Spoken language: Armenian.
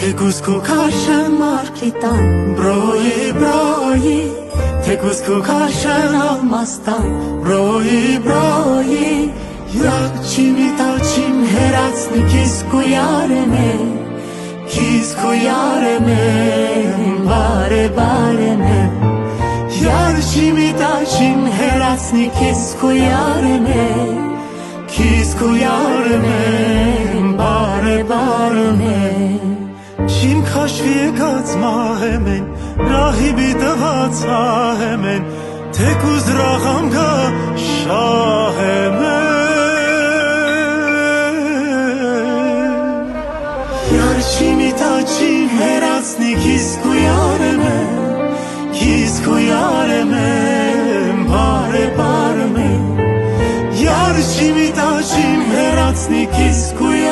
թեկուզ քո քաշն մարկիտան բրոյի թեկուզ քո քաշն ալմաստան բրոյի Յակ չիմիտաչիմ հերացնի քիզ կույարեմե բարեմե Յար չիմիտաչիմ հերացնի քիզ կույարեմե բարեմե Չիմ քաշվի եկած մահեմեն Ռահիբի տված ահեմեն Թեկուզ ռաղամ գա շահեմեն Յար չիմիտաչիմ հերացնի քիզ կույարեմեն բարեմե Յար չիմիտաչիմ հերացնի քիզ կույարեմեն